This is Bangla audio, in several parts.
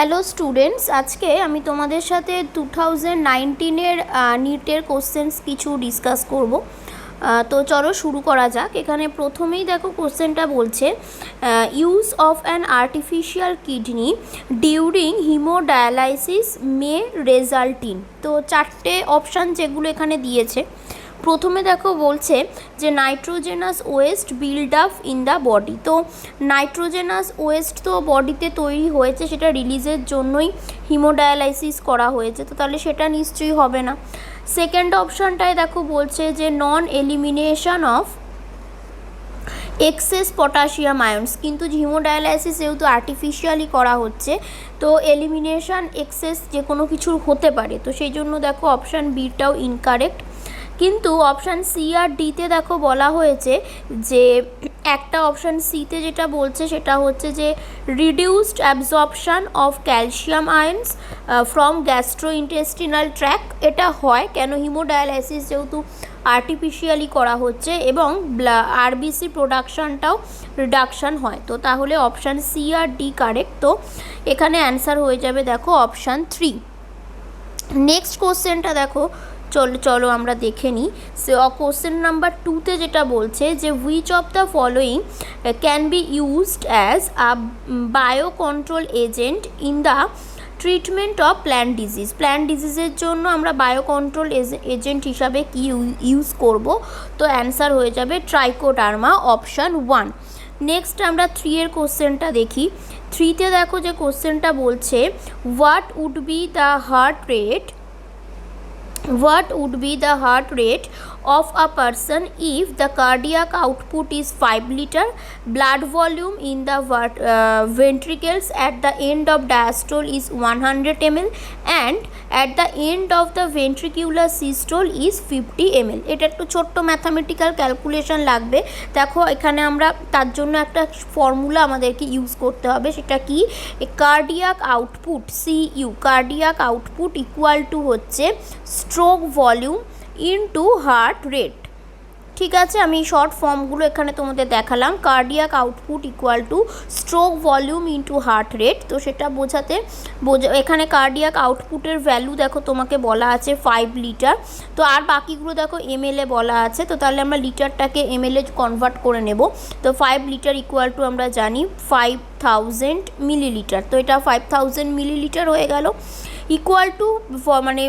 হ্যালো স্টুডেন্টস, আজকে আমি তোমাদের সাথে 2019-এর নিটের কোশ্চেন্স কিছু ডিসকাস করব। তো চলো শুরু করা যাক। এখানে প্রথমেই দেখো কোশ্চেনটা বলছে use of an artificial kidney during hemodialysis may result in. তো চারটে অপশান যেগুলো এখানে দিয়েছে, প্রথমে দেখো বলছে যে nitrogenous West build up in the body. তো নাইট্রোজেনাস ওয়েস্ট তো বডিতে তৈরি হয়েছে, সেটা রিলিজের জন্যই হিমোডায়ালাইসিস করা হয়েছে, তো তাহলে সেটা নিশ্চয়ই হবে না। সেকেন্ড অপশানটায় দেখো বলছে যে non elimination of excess potassium ions, কিন্তু হিমোডায়ালাইসিস যেহেতু আর্টিফিশিয়ালি করা হচ্ছে, তো এলিমিনেশন এক্সেস যে কোনো কিছুর হতে পারে, তো সেই জন্য দেখো অপশান বিটাও ইনকারেক্ট। কিন্তু অপশান সি আর ডিতে দেখো বলা হয়েছে যে একটা অপশান সিতে যেটা বলছে সেটা হচ্ছে যে reduced absorption of calcium আয়ন্স from gastrointestinal track. এটা হয় কেন, হিমোডায়ালাইসিস যেহেতু আর্টিফিশিয়ালি করা হচ্ছে এবং আরবিসি প্রোডাকশানটাও রিডাকশান হয়, তো তাহলে অপশান সি আর ডি কারেক্ট। তো এখানে অ্যান্সার হয়ে যাবে দেখো অপশান 3। নেক্সট কোশ্চেনটা দেখো, চলো আমরা দেখে নিই। কোশ্চেন নাম্বার 2তে যেটা বলছে যে which of the following can be used as a bio control agent in the treatment of plant disease. Plant ডিজিজের জন্য আমরা বায়ো কন্ট্রোল এজেন্ট হিসাবে কি ইউজ করব? তো অ্যান্সার হয়ে যাবে ট্রাইকোডার্মা, অপশান 1। নেক্সট আমরা 3-এর কোশ্চেনটা দেখি। 3তে দেখো যে কোশ্চেনটা বলছে what would be the heart rate of a person if the cardiac output is 5 liter, blood volume in the ventricles at the end of diastole is 100 ml and at the end of the ventricular systole is 50 ml। এটা একটু ছোট্ট ম্যাথামেটিক্যাল ক্যালকুলেশন লাগবে। দেখো এখানে আমরা তার জন্য একটা ফর্মুলা আমাদেরকে ইউজ করতে হবে, সেটা কি? Cardiac output, CO, cardiac output equal to হচ্ছে stroke volume into heart rate. ঠিক আছে, আমি শর্ট ফর্মগুলো এখানে তোমাদের দেখালাম। Cardiac output equal to stroke volume into heart rate. তো সেটা এখানে কার্ডিয়াক আউটপুটের ভ্যালু দেখো তোমাকে বলা আছে 5 লিটার, তো আর বাকিগুলো দেখো এমএলএ বলা আছে, তো তাহলে আমরা লিটারটাকে এমএলএ কনভার্ট করে নেব। তো 5 লিটার ইকুয়াল টু আমরা জানি 5000 মিলিলিটার, তো এটা 5000 মিলিলিটার হয়ে গেল ইকুয়াল টু মানে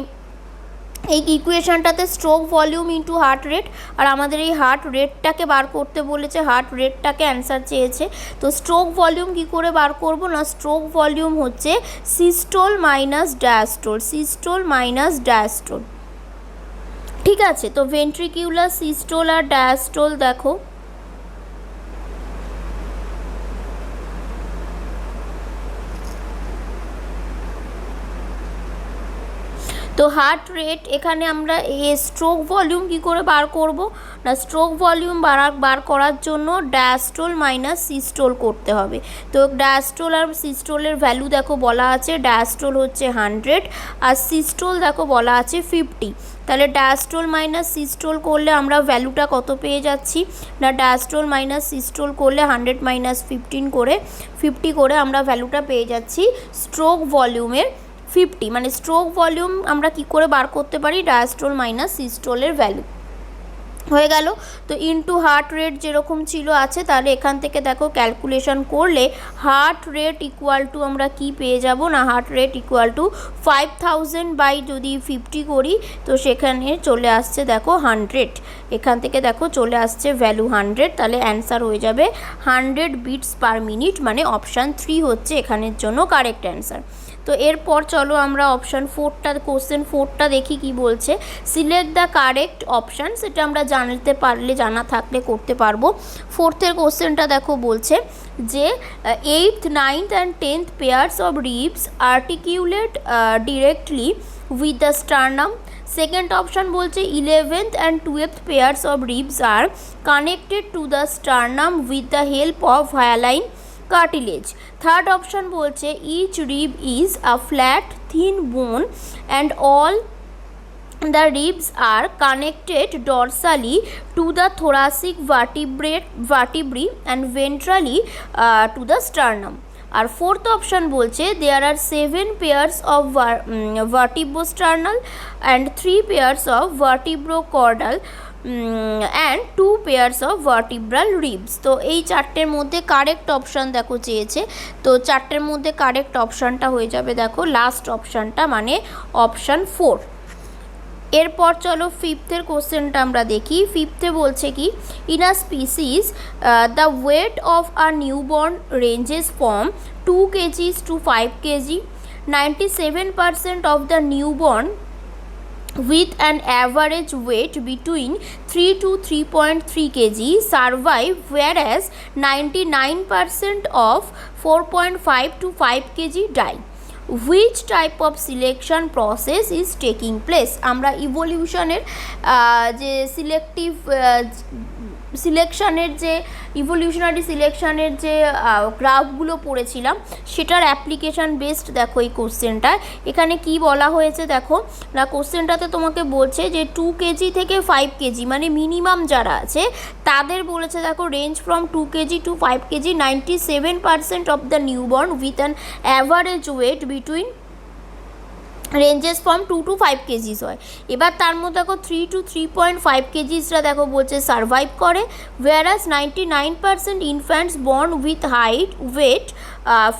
এই ইকুয়েশনটাতে stroke volume into heart rate, আর আমাদের এই হার্ট রেটটাকে বার করতে বলেছে, হার্ট রেটটাকে অ্যান্সার চেয়েছে। তো স্ট্রোক ভলিউম কী করে বার করব না, স্ট্রোক ভলিউম হচ্ছে systole minus diastole, systole minus diastole. ঠিক আছে, তো ভেন্ট্রিকিউলার সিস্টোল আর ডায়াস্টোল দেখো, তো হার্ট রেট এখানে আমরা স্ট্রোক ভলিউম কী করে বার করব না, স্ট্রোক ভলিউম বার করার জন্য ডায়াস্টোল মাইনাস সিস্টোল করতে হবে। তো ডায়াস্টোল আর সিস্টোলের ভ্যালু দেখো বলা আছে, ডায়াস্টোল হচ্ছে 100 আর সিস্টোল দেখো বলা আছে 50। তাহলে ডায়াস্টোল মাইনাস সিস্টোল করলে আমরা ভ্যালুটা কত পেয়ে যাচ্ছি না, ডায়াস্টোল মাইনাস সিস্টোল করলে 100 মাইনাস 50 করে আমরা ভ্যালুটা পেয়ে যাচ্ছি স্ট্রোক ভলিউমের 50। মানে স্ট্রোক ভলিউম আমরা কি করে বার করতে পারি, ডায়াস্টোল মাইনাস সিস্টোলের ভ্যালু হয়ে গেল। তো ইনটু হার্ট রেট যেরকম ছিল আছে, তাহলে এখান থেকে দেখো ক্যালকুলেশন করলে হার্ট রেট ইকুয়াল টু আমরা কি পেয়ে যাব না, heart rate equal to 5000 by যদি 50 করি, তো সেখানে চলে আসছে দেখো 100, এখান থেকে দেখো চলে আসছে ভ্যালু 100, তাহলে অ্যান্সার হয়ে যাবে 100 বিটস পার মিনিট, মানে অপশান 3 হচ্ছে এখানের জন্য কারেক্ট অ্যান্সার। তো এরপর চলো আমরা অপশান 4টা, কোশ্চেন 4টা দেখি কি বলছে। সিলেক্ট দ্য কারেক্ট অপশান, সেটা আমরা জানা থাকলে করতে পারবো। 4th-এর কোশ্চেনটা দেখো বলছে যে 8th, 9th and 10th pairs of ribs articulate directly with the sternum। Second option বলছে 11th and 12th pairs of ribs are connected to the sternum with the help of hyaline cartilage। Third option বলছে each rib is a flat thin bone and all the ribs are connected dorsally to the thoracic vertebrae and ventrally to the sternum। আর ফোর্থ অপশান বলছে there are 7 pairs of vertebrosternal and 3 pairs of vertebrochondral and 2 pairs of vertebral ribs. তো এই চারটের মধ্যে কারেক্ট অপশান দেখো চেয়েছে, তো চারটের মধ্যে কারেক্ট অপশানটা হয়ে যাবে দেখো লাস্ট অপশানটা, মানে অপশান 4। এরপর চলো ফিফথের কোশ্চেনটা আমরা দেখি। ফিফথে বলছে কি, in a species the weight of a newborn ranges from 2 kgs to 5 kg, 97% of the newborn with an average weight between 3 to 3.3 kg survive, whereas 99% of 4.5 to 5 kg die. Which type of selection process is taking place? আমরা ইভলিউশনের যে সিলেকশনের যে ইভলিউশনারি সিলেকশনের যে গ্রাফগুলো পড়েছিলাম সেটার অ্যাপ্লিকেশান বেসড দেখো এই কোশ্চেনটা। এখানে কি বলা হয়েছে দেখো না, কোশ্চেনটাতে তোমাকে বলছে যে 2 কেজি থেকে 5 কেজি মানে মিনিমাম যারা আছে তাদের বলেছে দেখো range from 2 kg to 5 kg, 97% of the newborn with an average weight between ranges from 2 to 5 kgs হয়। এবার তার মধ্যে দেখো 3 to 3.5 কেজিসরা দেখো বলছে সারভাইভ করে, whereas 99% infants born with height weight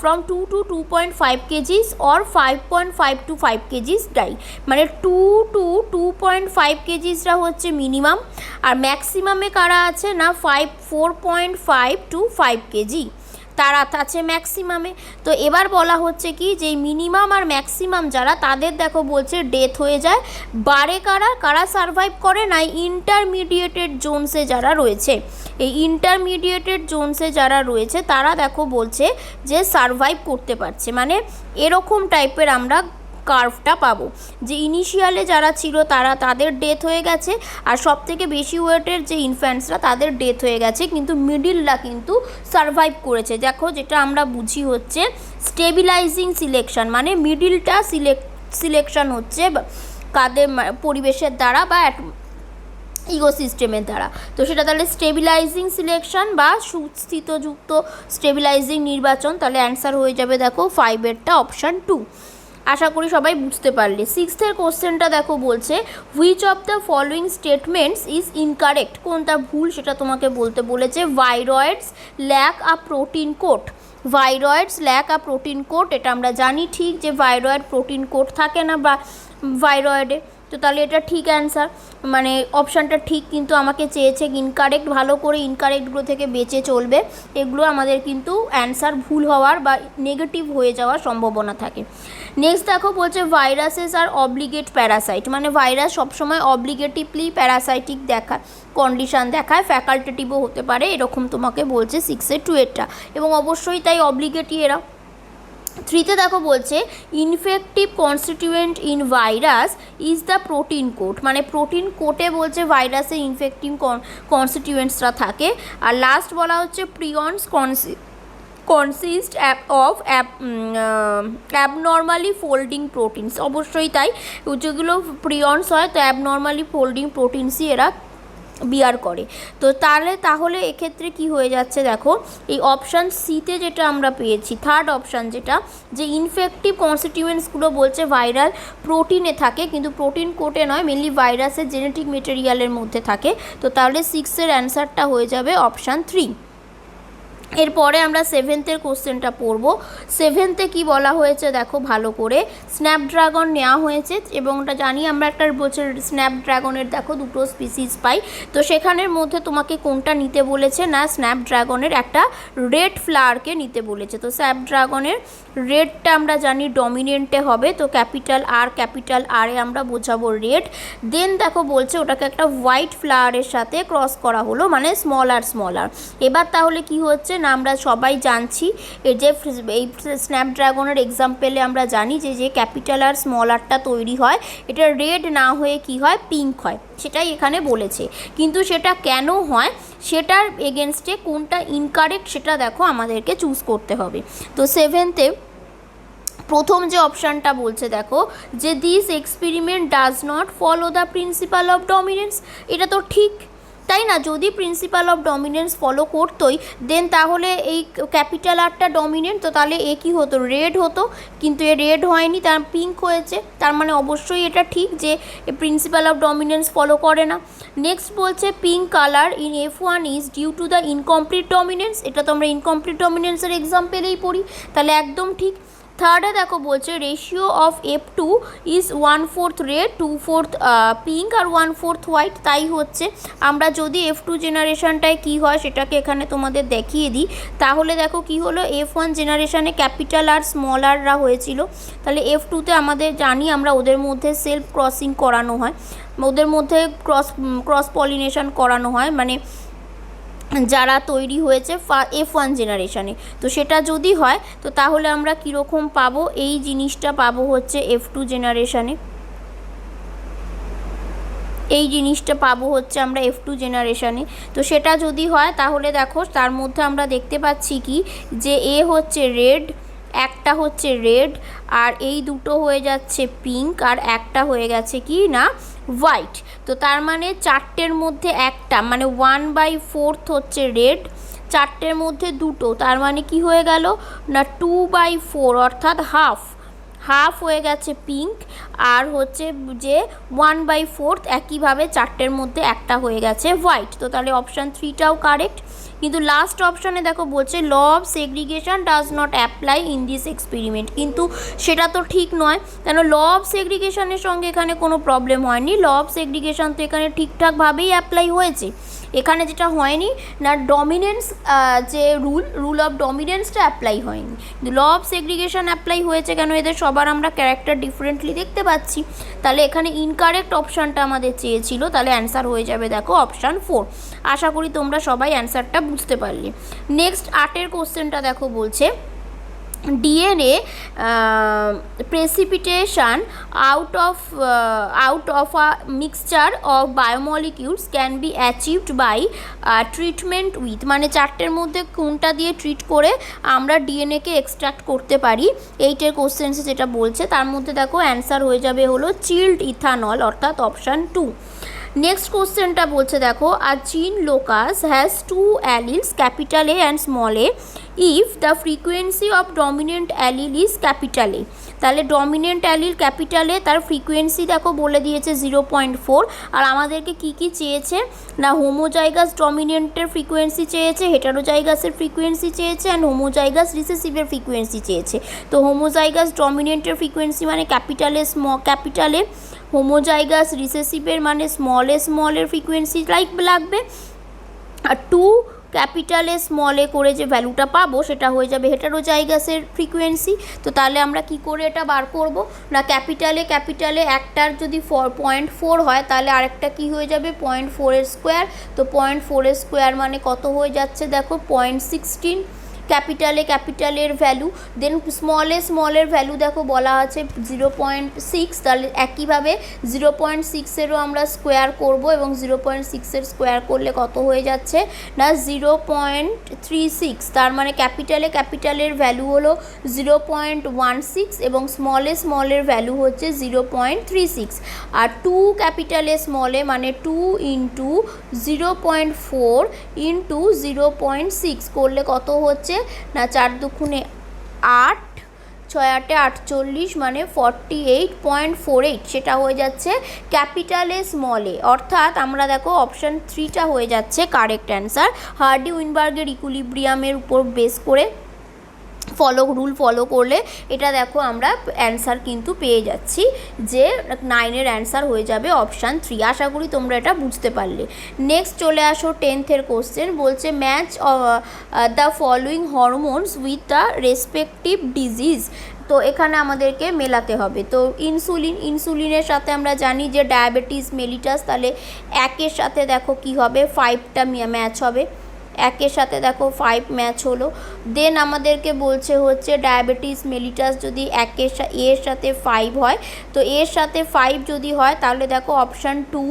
from 2 to 2.5 kgs or 5.5 to 5 kgs die. মানে 2 to 2.5 কেজিসরা হচ্ছে মিনিমাম, আর ম্যাক্সিমামে কারা আছে না 4.5 to 5 কেজি তারা আছে ম্যাক্সিমামে। তো এবার বলা হচ্ছে কি যে মিনিমাম আর ম্যাক্সিমাম যারা তাদের দেখো বলছে ডেথ হয়ে যায়, বারে কারা সারভাইভ করে না ইন্টারমিডিয়েটেড জোনসে যারা রয়েছে, এই ইন্টারমিডিয়েটেড জোনসে যারা রয়েছে তারা দেখো বলছে যে সারভাইভ করতে পারছে। মানে এরকম টাইপের আমরা কার্ভটা পাবো যে ইনিশিয়ালে যারা ছিল তাদের ডেথ হয়ে গেছে, আর সব থেকে বেশি ওয়েটের যে ইনফ্যান্টসরা তাদের ডেথ হয়ে গেছে, কিন্তু মিডিলরা কিন্তু সারভাইভ করেছে। দেখো যেটা আমরা বুঝি হচ্ছে স্টেবিলাইজিং সিলেকশন, মানে মিডিলটা সিলেকশন হচ্ছে কাদের পরিবেশের দ্বারা বা ইকোসিস্টেমের দ্বারা। তো সেটা তাহলে স্টেবিলাইজিং সিলেকশন বা সুস্থিতযুক্ত স্টেবিলাইজিং নির্বাচন, তাহলে অ্যান্সার হয়ে যাবে দেখো 5এরটা অপশান 2। আশা করি সবাই বুঝতে পারলে। সিক্সথের কোশ্চেনটা দেখো বলছে which of the following statements is incorrect, কোনটা ভুল সেটা তোমাকে বলতে বলেছে। ভাইরয়েডস ল্যাক আ প্রোটিন কোট, ভাইরয়েডস ল্যাক আ প্রোটিন কোট, এটা আমরা জানি ঠিক যে ভাইরয়েড প্রোটিন কোট থাকে না বা ভাইরয়েডে, তো তাহলে এটা ঠিক অ্যান্সার, মানে অপশানটা ঠিক, কিন্তু আমাকে চেয়েছে ইনকারেক্ট। ভালো করে ইনকারেক্টগুলো থেকে বেঁচে চলবে, এগুলো আমাদের কিন্তু অ্যান্সার ভুল হওয়ার বা নেগেটিভ হয়ে যাওয়ার সম্ভাবনা থাকে। নেক্সট দেখো বলছে ভাইরাসেস আর অব্লিগেট প্যারাসাইট, মানে ভাইরাস সবসময় অব্লিগেটিভলি প্যারাসাইটিক কন্ডিশান দেখায়, ফ্যাকাল্টেটিভও হতে পারে, এরকম তোমাকে বলছে 6-এর 2-এরটা, এবং অবশ্যই তাই অব্লিগেটই এরা। 3তে দেখো বলছে infective constituent in virus is the protein coat, মানে প্রোটিন কোটে বলছে ভাইরাসের ইনফেক্টিভ কনস্টিটিউয়েন্টসরা থাকে। আর লাস্ট বলা হচ্ছে prions consist of abnormally folding proteins, অবশ্যই তাই, যেগুলো প্রিয়ন্স হয় তো অ্যাবনর্মালি ফোল্ডিং প্রোটিনসই এরা বিয়ার করে। তো তাহলে এক্ষেত্রে কি হয়ে যাচ্ছে দেখো, এই অপশান সিতে যেটা আমরা পেয়েছি, থার্ড অপশান যেটা, যে ইনফেক্টিভ কনস্টিটিউয়েন্টসগুলো বলছে ভাইরাল প্রোটিনে থাকে, কিন্তু প্রোটিন কোটে নয়, মেনলি ভাইরাসের জেনেটিক মেটেরিয়ালের মধ্যে থাকে। তো তাহলে 6-এর অ্যান্সারটা হয়ে যাবে অপশান 3। এরপরে আমরা 7th-এর কোশ্চেনটা পড়ব। 7th-এ কী বলা হয়েছে দেখো ভালো করে, স্ন্যাপড্রাগন নেওয়া হয়েছে, এবং ওটা জানি আমরা একটা বছর স্ন্যাপড্রাগনের দেখো 2টো স্পিসিস পাই, তো সেখানের মধ্যে তোমাকে কোনটা নিতে বলেছে না স্ন্যাপড্রাগনের একটা রেড ফ্লাওয়ারকে নিতে বলেছে। তো স্ন্যাপড্রাগনের রেডটা আমরা জানি ডমিনেন্টে হবে, তো ক্যাপিটাল আরে আমরা বোঝাবো রেড। দেন দেখো বলছে ওটাকে একটা হোয়াইট ফ্লাওয়ারের সাথে ক্রস করা হলো, মানে স্মলার। এবার তাহলে কি হচ্ছে না আমরা সবাই জানছি এই যে এই স্ন্যাপড্রাগনের এক্সাম্পলে আমরা জানি যে ক্যাপিটাল আর স্মলারটা তৈরি হয়, এটা রেড না হয়ে কি হয়, পিঙ্ক হয়, সেটাই এখানে বলেছে। কিন্তু সেটা কেন হয় সেটার এগেনস্টে কোনটা ইনকারেক্ট সেটা দেখো আমাদেরকে চুজ করতে হবে। তো 7th-এ প্রথম যে অপশানটা বলছে দেখো যে this experiment does not follow the principal of dominance, এটা তো ঠিক, তাই না? যদি প্রিন্সিপাল অফ ডমিনেন্স ফলো করতোই দেন তাহলে এই ক্যাপিটাল আরটা ডমিনেন্ট, তো তাহলে এ কী হতো, রেড হতো, কিন্তু এ রেড হয়নি, তার পিঙ্ক হয়েছে, তার মানে অবশ্যই এটা ঠিক যে প্রিন্সিপাল অফ ডমিনেন্স ফলো করে না। নেক্সট বলছে pink colour in F1 is due to the incomplete dominance, এটা তো আমরা ইনকমপ্লিট ডমিনেন্সের এক্সাম্পলেই পড়ি, তাহলে একদম ঠিক। থার্ডে দেখো বলছে ratio of F2 is 1/4 red 2/4 pink আর 1/4 হোয়াইট, তাই হচ্ছে। আমরা যদি F2 জেনারেশনটায় কী হয় সেটাকে এখানে তোমাদের দেখিয়ে দিই, তাহলে দেখো কি হলো, F1 জেনারেশনে ক্যাপিটাল আর স্মল আররা হয়েছিল, তাহলে F2তে আমাদের জানি আমরা ওদের মধ্যে সেলফ ক্রসিং করানো হয়, ওদের মধ্যে ক্রস পলিনেশন করানো হয়, মানে যারা তৈরি হয়েছে F1 জেনারেশনে। তো সেটা যদি হয় তো তাহলে আমরা কীরকম পাবো, এই জিনিসটা পাবো হচ্ছে F2 জেনারেশনে, এই জিনিসটা পাবো হচ্ছে আমরা F2 জেনারেশনে। তো সেটা যদি হয় তাহলে দেখো তার মধ্যে আমরা দেখতে পাচ্ছি কি যে এ হচ্ছে রেড, একটা হচ্ছে রেড, আর এই দুটো হয়ে যাচ্ছে পিঙ্ক, আর একটা হয়ে গেছে কি না হোয়াইট। তো তার মানে চারটের মধ্যে একটা, মানে 1/4 হচ্ছে রেড, চারটের মধ্যে দুটো, তার মানে কি হয়ে গেল না 2/4 অর্থাৎ হাফ হয়ে গেছে পিঙ্ক, আর হচ্ছে যে 1/4 একইভাবে চারটের মধ্যে একটা হয়ে গেছে হোয়াইট। তো তাহলে অপশান 3টাও কারেক্ট। কিন্তু লাস্ট অপশানে দেখো বলছে law of segregation does not apply in this experiment, কিন্তু সেটা তো ঠিক নয়, কেন ল অফ সেগ্রিগেশনের সঙ্গে এখানে কোনো প্রবলেম হয়নি, ল অফ সেগ্রিগেশন তো এখানে ঠিকঠাকভাবেই অ্যাপ্লাই হয়েছে। এখানে যেটা হয়নি না ডমিনেন্স, যে রুল অফ ডমিনেন্সটা অ্যাপ্লাই হয়নি, ল অফ সেগ্রিগেশন অ্যাপ্লাই হয়েছে। কেন, এদের সবার আমরা ক্যারেক্টার ডিফারেন্টলি দেখতে পাচ্ছি, তাহলে এখানে ইনকারেক্ট অপশানটা আমাদের চেয়েছিল, তাহলে অ্যান্সার হয়ে যাবে দেখো অপশান 4। আশা করি তোমরা সবাই অ্যান্সারটা বুঝতে পারলে। নেক্সট 8এর কোশ্চেনটা দেখো বলছে DNA precipitation out of a mixture of biomolecules can be achieved by treatment with, মানে চারটের মধ্যে কোনটা দিয়ে ট্রিট করে আমরা ডিএনএকে এক্সট্রাক্ট করতে পারি, এইটের কোশ্চেন্সে যেটা বলছে তার মধ্যে দেখো অ্যান্সার হয়ে যাবে হলো চিল্ড ইথানল, অর্থাৎ অপশান 2। নেক্সট কোশ্চেনটা বলছে দেখো a gene locus has 2 alleles capital A and small A if the frequency of dominant allele is capital A, তাহলে ডমিনেন্ট অ্যালিল ক্যাপিটাল এ, তার ফ্রিকোয়েন্সি দেখো বলে দিয়েছে 0.4, আর আমাদেরকে কি কি চেয়েছে না হোমোজাইগাস ডমিনেন্টের ফ্রিকোয়েন্সি চেয়েছে, হেটারোজাইগাসের ফ্রিকোয়েন্সি চেয়েছে, অ্যান্ড হোমোজাইগাস রিসেসিভের ফ্রিকোয়েন্সি চেয়েছে। তো হোমোজাইগাস ডমিনেন্টের ফ্রিকোয়েন্সি মানে ক্যাপিটালে, হোমোজাইগাস রিসেসিভের মানে স্মলের ফ্রিকোয়েন্সি লাগবে, আর 2 ক্যাপিটাল এ স্মল এ করে যে ভ্যালুটা পাবো সেটা হয়ে যাবে হেটারোজাইগাসের ফ্রিকোয়েন্সি। তো তাহলে আমরা কি করে এটা বার করব না ক্যাপিটালে একটার যদি 0.4 হয় তাহলে আরেকটা কি হয়ে যাবে 0.4 এর স্কোয়ার, তো 0.4 এর স্কোয়ার মানে কত হয়ে যাচ্ছে দেখো 0.16 ক্যাপিটালের ভ্যালু, দেন স্মলের ভ্যালু দেখো বলা আছে 0.6, তাহলে একইভাবে 0.6-এরও আমরা স্কোয়ার করব এবং 0.6-এর স্কোয়ার করলে কত হয়ে যাচ্ছে না 0.36, তার মানে ক্যাপিটালের ভ্যালু হলো 0.16 এবং স্মলের ভ্যালু হচ্ছে 0.36, আর 2 ক্যাপিটালে স্মলে মানে 2 ইন্টু 0.4 ইন্টু 0.6 করলে কত হচ্ছে না 4 দুগুণে 8, 6 8 48 মানে 48.48, সেটা হয়ে যাচ্ছে ক্যাপিটালে স্মলে, অর্থাৎ আমরা দেখো অপশান 3টা হয়ে যাচ্ছে কারেক্ট অ্যান্সার। হার্ডি উইনবার্গের ইকুইলিব্রিয়ামের উপর বেস করে রুল ফলো করলে এটা দেখো আমরা অ্যান্সার কিন্তু পেয়ে যাচ্ছি যে 9-এর অ্যান্সার হয়ে যাবে অপশান 3। আশা করি তোমরা এটা বুঝতে পারলে। নেক্সট চলে আসো 10th-এর কোশ্চেন, বলছে match the following hormones with the respective disease. তো এখানে আমাদেরকে মেলাতে হবে, তো ইনসুলিনের সাথে আমরা জানি যে ডায়াবেটিস মেলিটাস, তাহলে 1-এর সাথে দেখো কি হবে 5টা ম্যাচ হবে, 1-এর সাথে দেখো 5 ম্যাচ হলো, দেন আমাদেরকে বলছে হচ্ছে ডায়াবেটিস মেলিটাস যদি এর সাথে 5 হয়, তো এর সাথে 5 যদি হয় তাহলে দেখো অপশান 2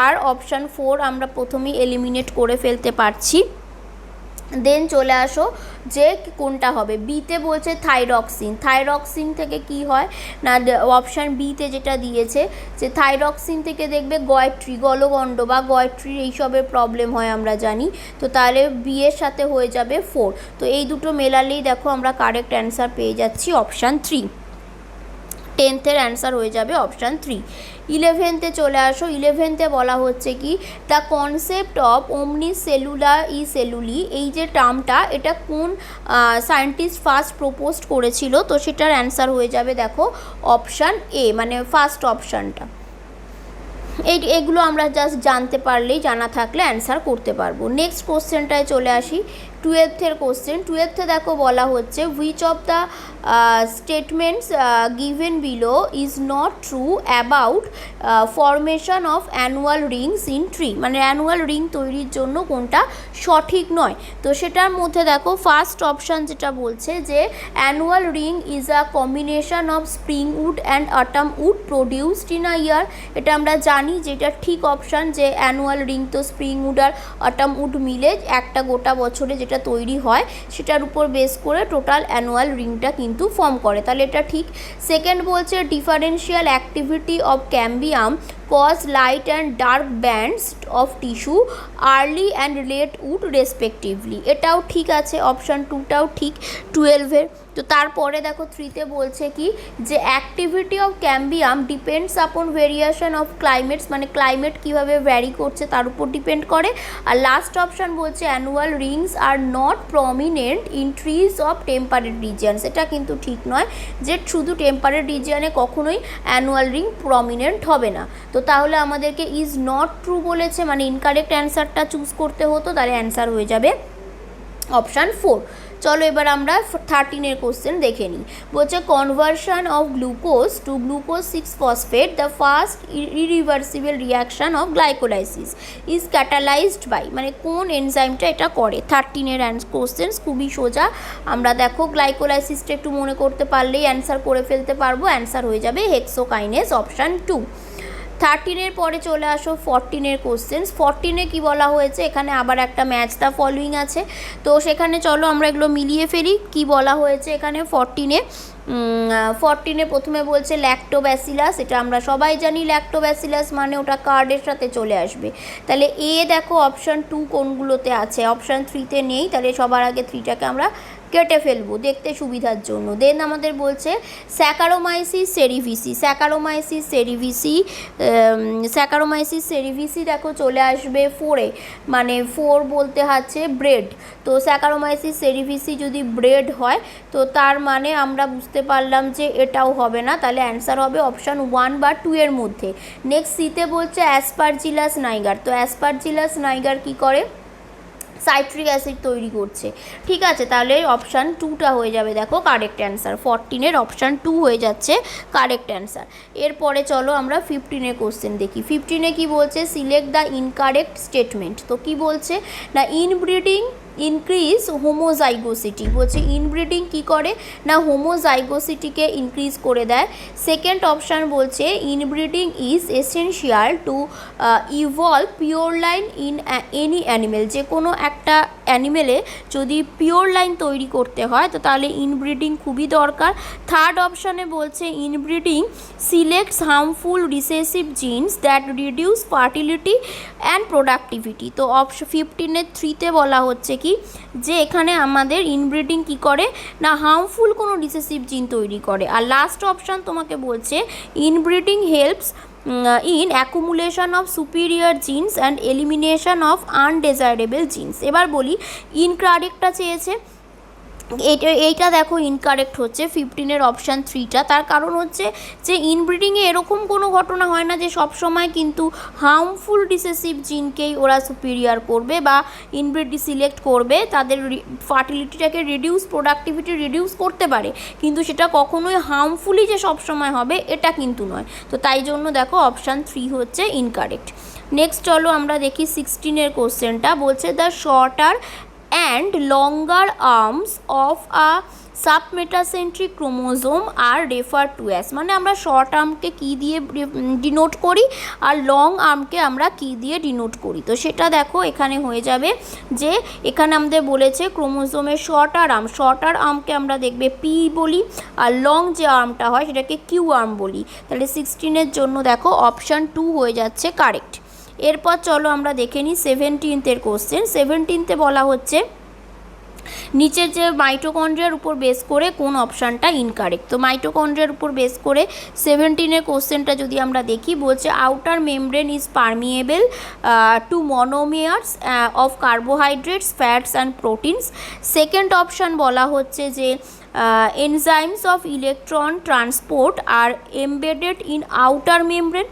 আর অপশান 4 আমরা প্রথমেই এলিমিনেট করে ফেলতে পারছি, দেন চলে আসো যে কোনটা হবে। বিতে বলছে থাইরক্সিন। থাইরক্সিন থেকে কি হয় না, অপশান বিতে যেটা দিয়েছে যে থাইরক্সিন থেকে দেখবে গয়ট্রি, গলগণ্ড বা গয়ট্রির এইসবের প্রবলেম হয় আমরা জানি। তো তাহলে বি এর সাথে হয়ে যাবে 4। তো এই দুটো মেলালেই দেখো আমরা কারেক্ট অ্যান্সার পেয়ে যাচ্ছি অপশান 3। 10th অ্যান্সার হয়ে যাবে অপশান 3। 11th চলে আসো। 11th বলা হচ্ছে কি দ্য কনসেপ্ট অফ ওমনি সেলুলার ই সেলুলি, এই যে টার্মটা এটা কোন সায়েন্টিস্ট ফার্স্ট প্রপোজড করেছিল, তো সেটার অ্যান্সার হয়ে যাবে দেখো অপশান এ, মানে ফার্স্ট অপশানটা। এগুলো আমরা জাস্ট জানতে পারলেই, জানা থাকলে অ্যান্সার করতে পারবো। নেক্সট কোশ্চেনটায় চলে আসি, 12th কোশ্চেন। 12th দেখো বলা হচ্ছে which of the statements given below is not true about formation of annual Rings in tree, মানে অ্যানুয়াল রিং তৈরির জন্য কোনটা সঠিক নয়। তো সেটার মধ্যে দেখো ফার্স্ট অপশান যেটা বলছে যে annual ring is a combination of spring wood and autumn wood produced in a year. এটা আমরা জানি যেটা ঠিক অপশান, যে অ্যানুয়াল রিং তো স্প্রিং উড আর অটাম উড মিলে একটা গোটা বছরে যেটা তৈরি হয় সেটার উপর বেস করে টোটাল অ্যানুয়াল রিংটা কিন্তু ফর্ম করে, তাহলে এটা ঠিক। সেকেন্ড বলছে differential activity of cambium cause light and dark bands of tissue early and late wood respectively, এটাও ঠিক আছে, অপশান 2টাও ঠিক 12-এর। তো তারপরে দেখো 3তে বলছে কি যে activity of ক্যাম্বিয়াম depends upon variation of climates, মানে ক্লাইমেট কীভাবে ভ্যারি করছে তার উপর ডিপেন্ড করে। আর লাস্ট অপশান বলছে annual Rings are not prominent in trees of temperate রিজিয়ানস, এটা কিন্তু ঠিক নয় যে শুধু টেম্পারেট রিজিয়ানে কখনোই অ্যানুয়াল রিং প্রমিনেন্ট হবে না। তো তাহলে আমাদেরকে ইজ নট ট্রু বলেছে, মানে ইনকারেক্ট অ্যান্সারটা চুজ করতে হতো, তাহলে অ্যান্সার হয়ে যাবে অপশান 4। চলো এবার আমরা 13 কোশ্চেন দেখে নিই। বলছে conversion of glucose to glucose 6-ফসফেট the first irreversible reaction of glycolysis is catalysed by, মানে কোন এনজাইমটা এটা করে। 13 কোশ্চেন খুবই সোজা, আমরা দেখো গ্লাইকোলাইসিসটা একটু মনে করতে পারলেই অ্যান্সার করে ফেলতে পারবো। অ্যান্সার হয়ে যাবে হেক্সোকাইনেজ অপশান 2। 13 পরে চলে আসো 14 কোশ্চেন্স। 14 কি বলা হয়েছে, এখানে আবার একটা ম্যাচ দ্য ফলোয়িং আছে, তো সেখানে চলো আমরা এগুলো মিলিয়ে ফেলি। কি বলা হয়েছে এখানে 14 প্রথমে বলছে ল্যাক্টোব্যাসিলাস, এটা আমরা সবাই জানি ল্যাক্টোব্যাসিলাস মানে ওটা কার্ডের সাথে চলে আসবে। তাহলে এ দেখো অপশান 2 কোনগুলোতে আছে, অপশান 3তে নেই, তাহলে সবার আগে 3টাকে আমরা কেটে ফেলবো দেখতে সুবিধার জন্য। দেন আমাদের বলছে স্যাকারোমাইসিস সেরিভিসি, স্যাকারোমাইসিস সেরিভিসি দেখো চলে আসবে 4-এ, মানে 4 বলতে হচ্ছে ব্রেড। তো স্যাকারোমাইসিস সেরিভিসি যদি ব্রেড হয় তো তার মানে আমরা বুঝতে পারলাম যে এটাও হবে না, তাহলে অ্যান্সার হবে অপশান 1 বা 2 এর মধ্যে। নেক্সট সিতে বলছে অ্যাসপারজিলাস নাইগার, তো অ্যাসপারজিলাস নাইগার কী করে, সাইট্রিক অ্যাসিড তৈরি করছে, ঠিক আছে, তাহলে অপশান 2টা হয়ে যাবে দেখো কারেক্ট অ্যান্সার। 14 অপশান 2 হয়ে যাচ্ছে কারেক্ট অ্যান্সার। এরপরে চলো আমরা 15 কোশ্চেন দেখি। 15 কি বলছে সিলেক্ট দ্য ইনকারেক্ট স্টেটমেন্ট, তো কি বলছে না ইনব্রিডিং ইনক্রিজ হোমোজাইগোসিটি, বলছে ইনব্রিডিং কী করে না হোমোজাইগোসিটিকে ইনক্রিজ করে দেয়। সেকেন্ড অপশান বলছে inbreeding is essential two evolve pure line in any animal, যে কোনো একটা অ্যানিমেলে যদি পিওর লাইন তৈরি করতে হয় তো তাহলে ইনব্রিডিং খুবই দরকার। থার্ড অপশানে বলছে inbreeding selects harmful recessive genes that reduce fertility and productivity, তো 15-এর 3তে বলা হচ্ছে কি যে এখানে আমাদের ইনব্রিডিং কি করে না হার্মফুল কোনো রিসেসিভ জিন তৈরি করে। আর লাস্ট অপশান তোমাকে বলছে inbreeding helps in accumulation of superior genes and elimination of undesirable genes। এবার বলি ইনকারেক্টটা চেয়েছে, এইটা দেখো ইনকারেক্ট হচ্ছে 15-এর অপশান 3টা। তার কারণ হচ্ছে যে ইনব্রিডিংয়ে এরকম কোনো ঘটনা হয় না যে সবসময় কিন্তু হার্মফুল রিসেসিভ জিনকেই ওরা সুপিরিয়ার করবে বা ইনব্রিড সিলেক্ট করবে, তাদের ফার্টিলিটিটাকে রিডিউস প্রোডাক্টিভিটি রিডিউস করতে পারে, কিন্তু সেটা কখনোই হার্মফুলি যে সবসময় হবে এটা কিন্তু নয়। তো তাই জন্য দেখো অপশান 3 হচ্ছে ইনকারেক্ট। নেক্সট চলো আমরা দেখি 16-এর কোশ্চেনটা, বলছে the shorter and longer arms of a submetacentric chromosome are refer to as, মানে আমরা শর্ট আর্মকে কী দিয়ে ডিনোট করি আর লং আর্মকে আমরা কী দিয়ে ডিনোট করি। তো সেটা দেখো এখানে হয়ে যাবে যে এখানে আমাদের বলেছে ক্রোমোজোমের শর্টার আর্মকে আমরা দেখবে পি বলি, আর লং যে আর্মটা হয় সেটাকে কিউ আর্ম বলি। তাহলে 16-এর জন্য দেখো অপশান 2 হয়ে যাচ্ছে কারেক্ট। এরপর চলো আমরা দেখে নিই 17th কোশ্চেন। 17th বলা হচ্ছে নিচের যে মাইটোকন্ড্রিয়ার উপর বেস করে কোন অপশানটা ইনকারেক্ট। তো মাইটোকন্ড্রিয়ার উপর বেস করে 17-এর কোশ্চেনটা যদি আমরা দেখি, বলছে outer membrane is permeable to monomers of carbohydrates, fats and proteins. Second option বলা হচ্ছে যে enzymes of electron transport are embedded in outer membrane.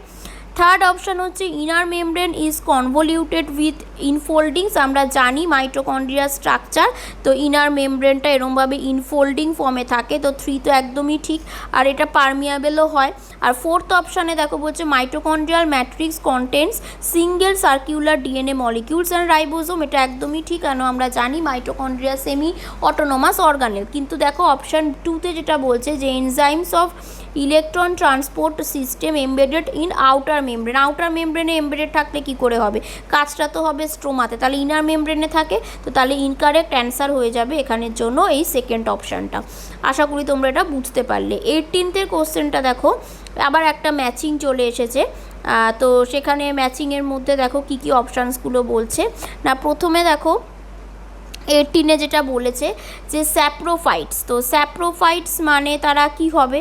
Third option হচ্ছে inner membrane is convoluted with infoldings. আমরা জানি মাইটোকন্ড্রিয়ার স্ট্রাকচার, তো ইনার মেমব্রেনটা এরমভাবে ইনফোল্ডিং ফর্মে থাকে। তো 3 তো একদমই ঠিক, আর এটা পারমিয়াবেলও হয়। আর ফোর্থ অপশানে দেখো বলছে mitochondrial matrix contents single circular DNA molecules and ribosome. এটা একদমই ঠিক, কেন আমরা জানি মাইটোকন্ড্রিয়া সেমি অটোনোমাস অর্গানেল। কিন্তু দেখো অপশান 2-তে যেটা বলছে যে enzymes of electron transport system embedded in outer membrane. Outer মেমব্রেনে এমবেডেড থাকলে কি করে হবে, কাজটা তো হবে স্ট্রোমাতে, তাহলে ইনার মেমব্রেনে থাকে। তো তাহলে ইনকারেক্ট অ্যান্সার হয়ে যাবে এখানের জন্য এই সেকেন্ড অপশানটা। আশা করি তোমরা এটা বুঝতে পারলে। 18th কোশ্চেনটা দেখো, আবার একটা ম্যাচিং চলে এসেছে। তো সেখানে ম্যাচিংয়ের মধ্যে দেখো কী কী অপশানসগুলো বলছে না। প্রথমে দেখো 18-এ যেটা বলেছে যে স্যাপ্রোফাইটস। তো স্যাপ্রোফাইটস মানে তারা কি হবে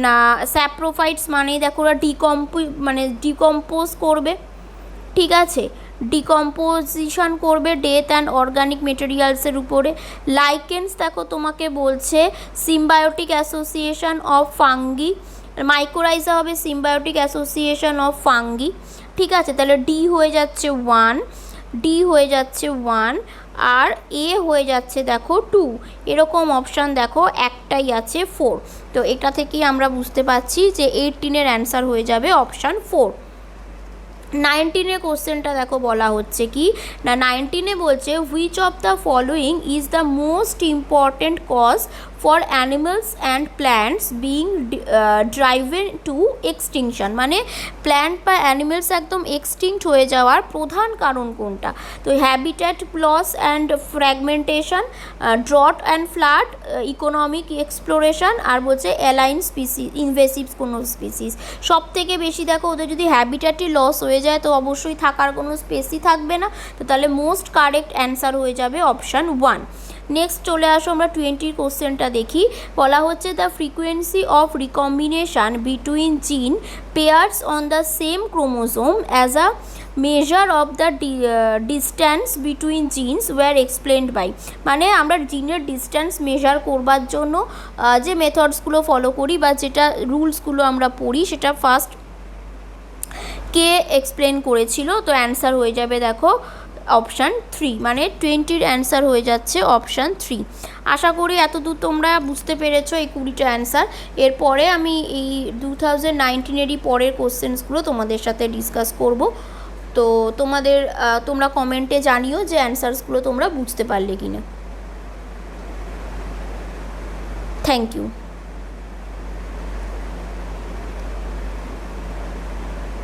না, স্যাপ্রোফাইটস মানেই দেখো ওরা ডিকম্পোজ করবে, ঠিক আছে, ডিকম্পোজিশন করবে ডেথ অ্যান্ড অর্গানিক মেটেরিয়ালসের উপরে। লাইকেন্স দেখো তোমাকে বলছে symbiotic association of fungi. Mycorrhiza হবে সিম্বায়োটিক অ্যাসোসিয়েশন অফ ফাঙ্গি, ঠিক আছে। তাহলে ডি হয়ে যাচ্ছে 1, আর এ হয়ে যাচ্ছে দেখো 2। এরকম অপশান দেখো একটাই আছে 4। তো এটা থেকেই আমরা বুঝতে পারছি যে 18-এর অ্যান্সার হয়ে যাবে অপশান 4। 19-এর কোশ্চেনটা দেখো বলা হচ্ছে কি না, 19-এ বলছে which of the following is the most important cause for animals and plants being driven to extinction. মানে প্ল্যান্ট বা অ্যানিমেলস একদম এক্সটিংক্ট হয়ে যাওয়ার প্রধান কারণ কোনটা। তো habitat loss and fragmentation, drought and flood, economic exploration, আর বলছে অ্যালাইন স্পিসিস, ইনভেসিভ কোনো স্পিসিস। সব থেকে বেশি দেখো ওদের যদি হ্যাবিট্যাটই লস হয়ে যায় তো অবশ্যই থাকার কোনো স্পেসই থাকবে না। তো তাহলে মোস্ট কারেক্ট অ্যান্সার হয়ে যাবে অপশান 1। নেক্সট চলে আসো আমরা 20 কোশ্চেনটা দেখি। বলা হচ্ছে the frequency of recombination between gene pairs on the same chromosome as a measure of the distance between genes were explained by. মানে আমরা জিনের ডিস্ট্যান্স মেজার করবার জন্য যে মেথডসগুলো ফলো করি বা যেটা রুলসগুলো আমরা পড়ি সেটা ফার্স্ট কে এক্সপ্লেন করেছিল। তো অ্যান্সার হয়ে যাবে দেখো অপশান 3, মানে 20-র অ্যান্সার হয়ে যাচ্ছে অপশান 3। আশা করি এতদূর তোমরা বুঝতে পেরেছো এই 20টা অ্যান্সার। এরপরে আমি এই 2019-এরই পরের কোশ্চেন্সগুলো তোমাদের সাথে ডিসকাস করব। তো তোমরা কমেন্টে জানিও যে অ্যান্সার্সগুলো তোমরা বুঝতে পারলে কি না। Thank you.